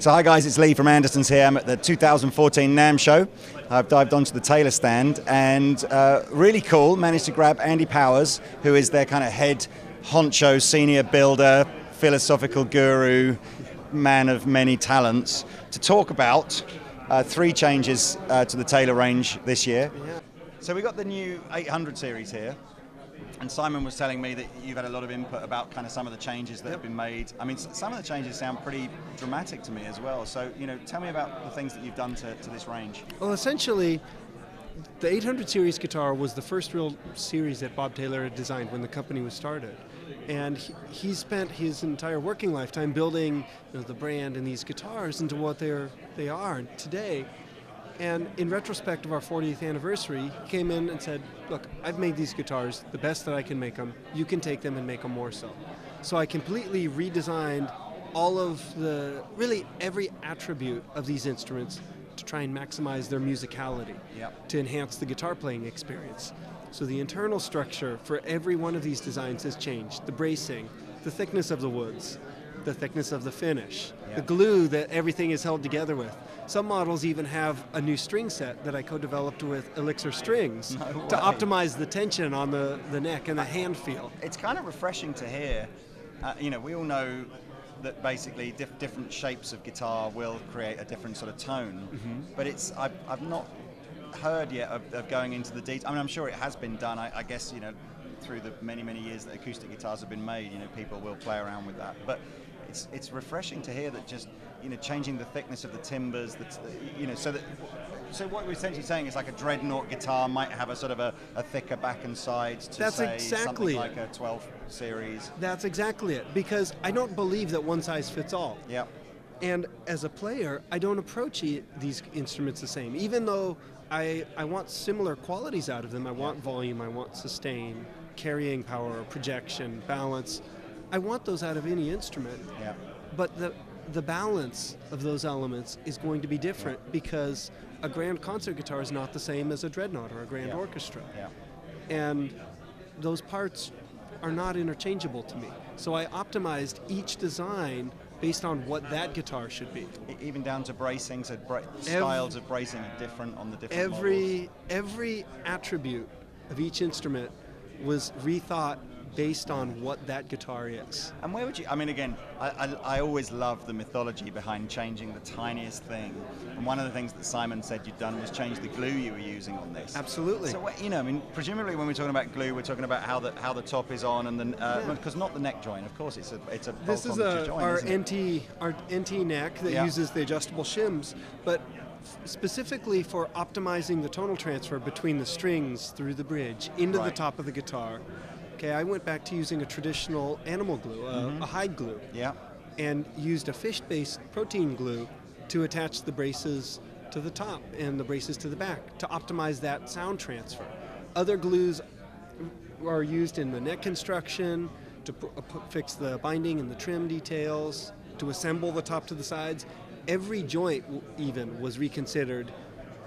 So hi guys, it's Lee from Andertons here. I'm at the 2014 Namm show. I've dived onto the Taylor stand and really cool, managed to grab Andy Powers, who is their kind of head honcho, senior builder, philosophical guru, man of many talents, to talk about 3 changes to the Taylor range this year. So we got the new 800 series here. And Simon was telling me that you've had a lot of input about kind of some of the changes that have been made. I mean, some of the changes sound pretty dramatic to me as well. So, you know, tell me about the things that you've done to this range. Well, essentially, the 800 series guitar was the first real series that Bob Taylor had designed when the company was started. And he spent his entire working lifetime building, you know, the brand and these guitars into what they are today. And in retrospect of our 40th anniversary, he came in and said, look, I've made these guitars the best that I can make them. You can take them and make them more so. So I completely redesigned all of really every attribute of these instruments to try and maximize their musicality, to enhance the guitar playing experience. So the internal structure for every one of these designs has changed. The bracing, the thickness of the woods, the thickness of the finish, the glue that everything is held together with. Some models even have a new string set that I co-developed with Elixir Strings to optimize the tension on the neck and the hand feel. It's kind of refreshing to hear. You know, we all know that basically different shapes of guitar will create a different sort of tone, but I've not heard yet of going into the detail. I mean, I'm sure it has been done. I guess, you know, through the many years that acoustic guitars have been made, you know, people will play around with that. But it's refreshing to hear that just, you know, changing the thickness of the timbers, you know, so what we're essentially saying is like a dreadnought guitar might have a sort of a thicker back and sides to something like a 12 series. That's exactly it, because I don't believe that one size fits all. Yeah. And as a player, I don't approach these instruments the same, even though I want similar qualities out of them. I want volume, I want sustain, carrying power, projection, balance. I want those out of any instrument, but the balance of those elements is going to be different because a grand concert guitar is not the same as a dreadnought or a grand orchestra. And those parts are not interchangeable to me. So I optimized each design based on what that guitar should be. Even down to bracing, so styles of bracing are different on the different models. Every attribute of each instrument was rethought based on what that guitar is. And where would you, I mean, again, I always love the mythology behind changing the tiniest thing. And one of the things that Simon said you'd done was change the glue you were using on this. Absolutely. So, you know, I mean, presumably when we're talking about glue, we're talking about how the top is on, and then because not the neck joint, of course, it's a this is our NT neck that uses the adjustable shims, but specifically for optimizing the tonal transfer between the strings through the bridge into the top of the guitar. Okay, I went back to using a traditional animal glue, a hide glue, and used a fish-based protein glue to attach the braces to the top and the braces to the back to optimize that sound transfer. Other glues are used in the neck construction to fix the binding and the trim details, to assemble the top to the sides. Every joint even was reconsidered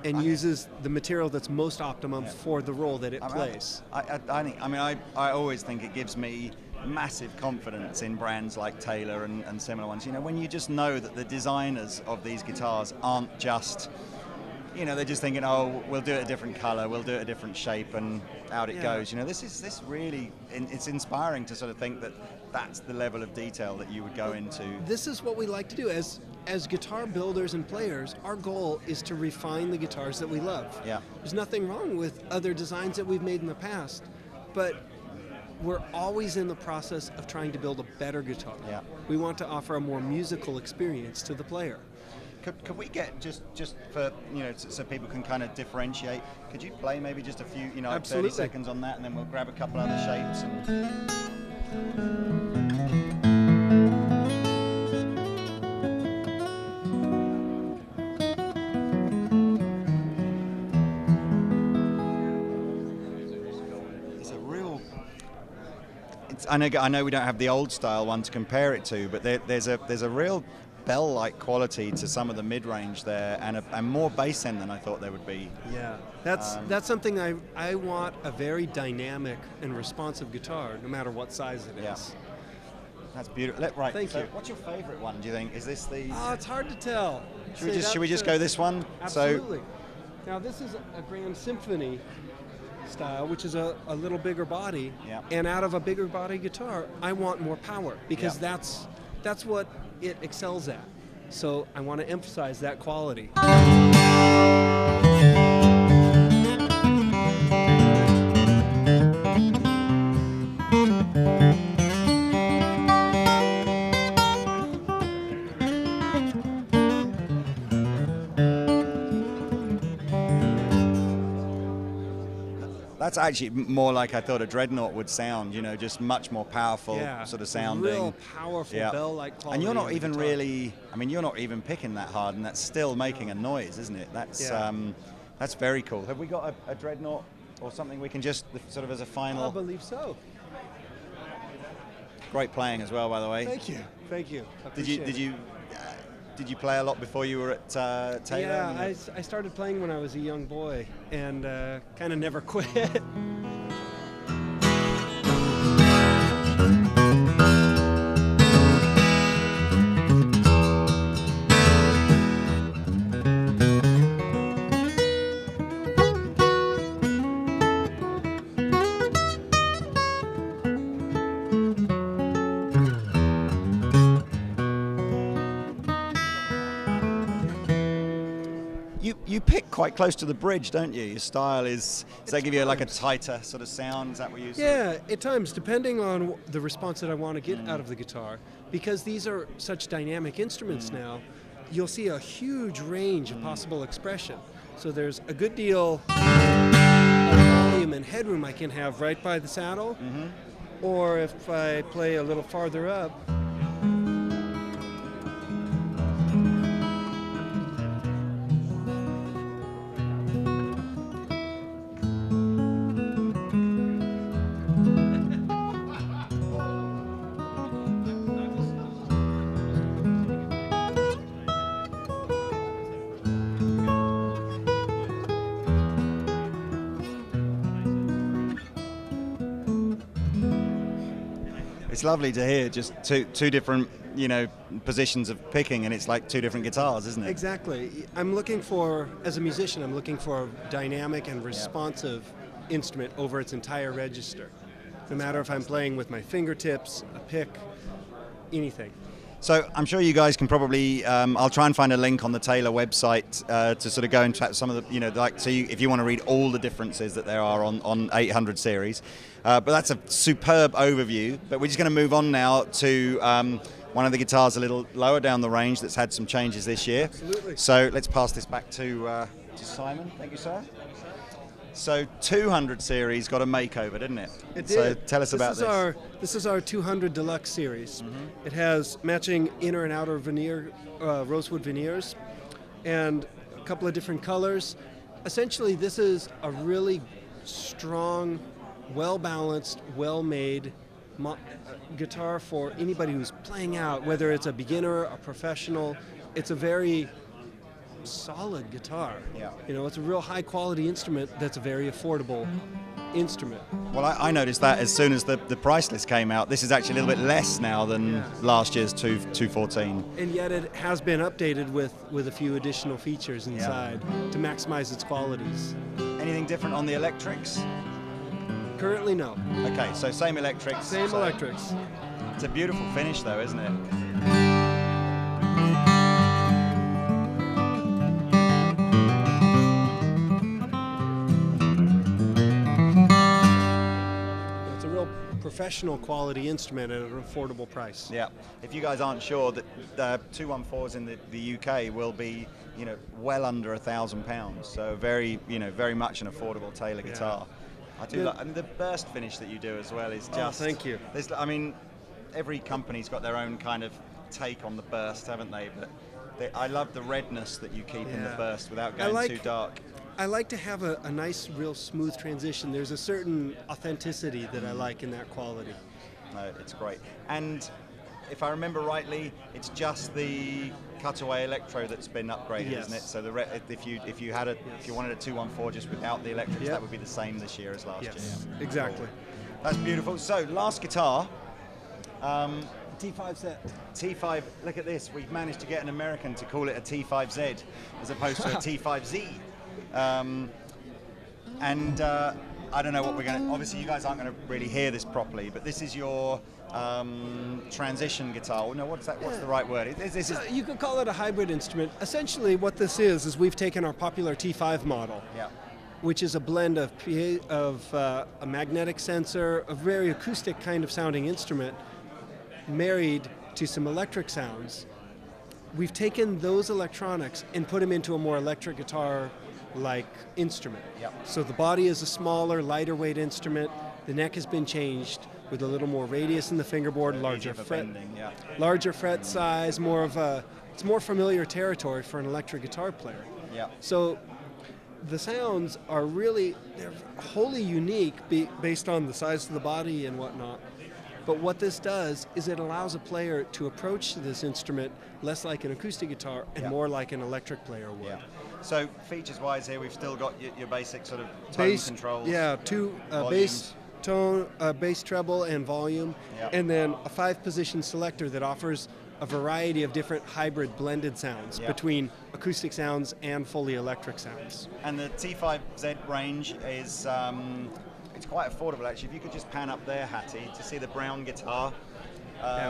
and uses the material that's most optimum for the role that it plays. I always think it gives me massive confidence in brands like Taylor and similar ones. You know, when you just know that the designers of these guitars aren't just, you know, they're just thinking, oh, we'll do it a different color, we'll do it a different shape, and out it goes. You know, this really, it's inspiring to sort of think that that's the level of detail that you would go into. This is what we like to do. As guitar builders and players, our goal is to refine the guitars that we love. There's nothing wrong with other designs that we've made in the past, but we're always in the process of trying to build a better guitar. We want to offer a more musical experience to the player. Could we get just for, you know, so people can kind of differentiate? Could you play maybe just a few, you know, 30 seconds on that, and then we'll grab a couple other shapes and. I know we don't have the old style one to compare it to, but there's a real bell-like quality to some of the mid-range there, and more bass end than I thought there would be. Yeah, that's something I want, a very dynamic and responsive guitar, no matter what size it is. That's beautiful. Right. Thank you. What's your favourite one? Do you think? Is this the? It's hard to tell. Should we just go this one? Absolutely. Now this is a grand symphony style, which is a little bigger body. Yeah. And out of a bigger body guitar, I want more power because Yeah. that's what it excels at. So I want to emphasize that quality. That's actually more like I thought a dreadnought would sound, you know, just much more powerful sort of sounding. Real powerful bell-like quality. And you're not even guitar. really, I mean, you're not even picking that hard, and that's still making a noise, isn't it? That's very cool. Have we got a dreadnought or something we can just sort of as a final? I believe so. Great playing as well, by the way. Thank you. Thank you. Did you play a lot before you were at Taylor? Yeah, I started playing when I was a young boy and kind of never quit. You pick quite close to the bridge, don't you? Your style does that give you like a tighter sort of sound? Is that what you say? Yeah, at times, depending on the response that I want to get out of the guitar. Because these are such dynamic instruments now, you'll see a huge range of possible expression. So there's a good deal of volume and headroom I can have right by the saddle, or if I play a little farther up, It's lovely to hear just two different, you know, positions of picking, and it's like two different guitars, isn't it? Exactly. I'm looking for, as a musician, I'm looking for a dynamic and responsive instrument over its entire register. No matter if I'm playing with my fingertips, a pick, anything. So I'm sure you guys can probably, I'll try and find a link on the Taylor website to sort of go and chat some of the, you know, like, so if you want to read all the differences that there are on 800 series. But that's a superb overview. But we're just going to move on now to one of the guitars a little lower down the range that's had some changes this year. Absolutely. So let's pass this back to Simon. Thank you, sir. So 200 series got a makeover, didn't it? It did. So tell us about this. This is our 200 Deluxe series. It has matching inner and outer veneer, rosewood veneers, and a couple of different colors. Essentially, this is a really strong, well-balanced, well-made guitar for anybody who's playing out, whether it's a beginner, a professional. It's a very solid guitar. Yeah. You know, it's a real high quality instrument that's a very affordable instrument. Well, I noticed that as soon as the price list came out. This is actually a little bit less now than last year's 214. And yet it has been updated with a few additional features inside to maximize its qualities. Anything different on the electrics? Currently, no. Okay, so same electrics. Same electrics. It's a beautiful finish though, isn't it? Professional quality instrument at an affordable price. Yeah. If you guys aren't sure, that 214s in the UK will be, you know, well under £1,000. So very, you know, very much an affordable Taylor guitar. I do like, and the burst finish that you do as well is just. Oh, thank you. I mean, every company's got their own kind of take on the burst, haven't they? But I love the redness that you keep in the burst without going too dark. I like to have a nice, real smooth transition. There's a certain authenticity that I like in that quality. No, it's great. And if I remember rightly, it's just the cutaway electro that's been upgraded, isn't it? So if you wanted a 214 just without the electrics, that would be the same this year as last year. Exactly. Cool. That's beautiful. So last guitar. T5Z. T5, look at this. We've managed to get an American to call it a T5Z as opposed to a T5Z. I don't know what we're going to, obviously you guys aren't going to really hear this properly, but this is your transition guitar. No, what's that? What's the right word? This is You could call it a hybrid instrument. Essentially what this is we've taken our popular T5 model, yeah. which is a blend of a magnetic sensor, a very acoustic kind of sounding instrument, married to some electric sounds. We've taken those electronics and put them into a more electric guitar-like instrument. Yep. So the body is a smaller, lighter weight instrument. The neck has been changed with a little more radius in the fingerboard, larger fret size, it's more familiar territory for an electric guitar player. Yeah. So the sounds are they're wholly unique based on the size of the body and whatnot. But what this does is it allows a player to approach this instrument less like an acoustic guitar and more like an electric player would. Yeah. So features-wise here, we've still got your basic sort of tone controls. Yeah, two bass, tone, bass treble, and volume, and then a 5-position selector that offers a variety of different hybrid blended sounds between acoustic sounds and fully electric sounds. And the T5Z range is it's quite affordable actually. If you could just pan up there, Hattie, to see the brown guitar.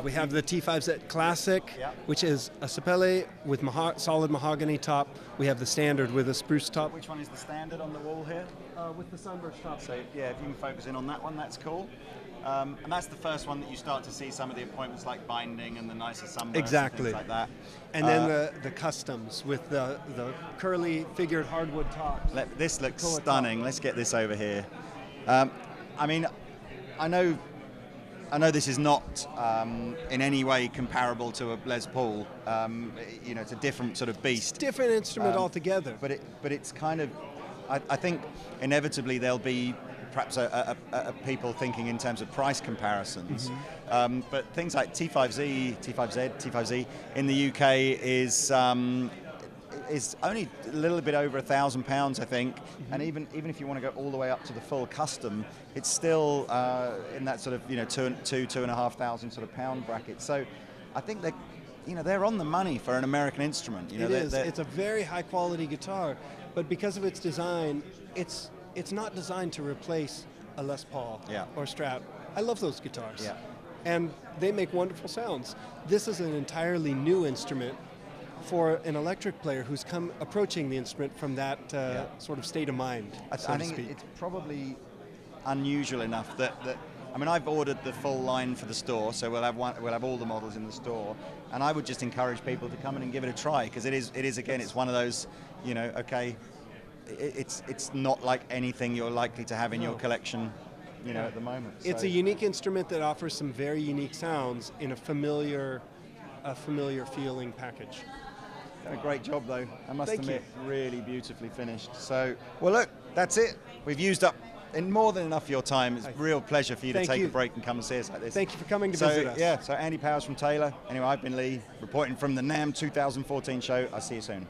We have the T5Z Classic, which is a Sapele with solid mahogany top. We have the Standard with a spruce top. Which one is the Standard on the wall here? With the sunburst top. So yeah, if you can focus in on that one, that's cool. And that's the first one that you start to see some of the appointments like binding and the nicer sunbursts and things like that. And then the customs with the curly figured hardwood tops. This looks stunning. Let's get this over here. I mean, I know this is not in any way comparable to a Les Paul. You know, it's a different sort of beast. Different instrument altogether. But it's kind of, I think inevitably there'll be perhaps a people thinking in terms of price comparisons. But things like T5Z, T5Z in the UK is only a little bit over £1,000, I think. And even if you want to go all the way up to the full custom, it's still in that sort of £2,500 sort of pound bracket. So I think they're on the money for an American instrument. It is. It's a very high quality guitar, but because of its design, it's not designed to replace a Les Paul or Strat. I love those guitars. Yeah. And they make wonderful sounds. This is an entirely new instrument for an electric player who's approaching the instrument from that sort of state of mind, I think it's probably unusual enough that I mean, I've ordered the full line for the store, so we'll have all the models in the store, and I would just encourage people to come in and give it a try, because it is again, it's one of those, you know, okay, it's not like anything you're likely to have in your collection, you know, at the moment. It's a unique instrument that offers some very unique sounds in a familiar feeling package. Done a great job though, I must admit, really beautifully finished. So, well look, that's it. We've used up in more than enough of your time. It's a real pleasure for you to take a break and come and see us like this. Thank you for coming to visit us. Yeah, so Andy Powers from Taylor. Anyway, I've been Lee, reporting from the Namm 2014 show. I'll see you soon.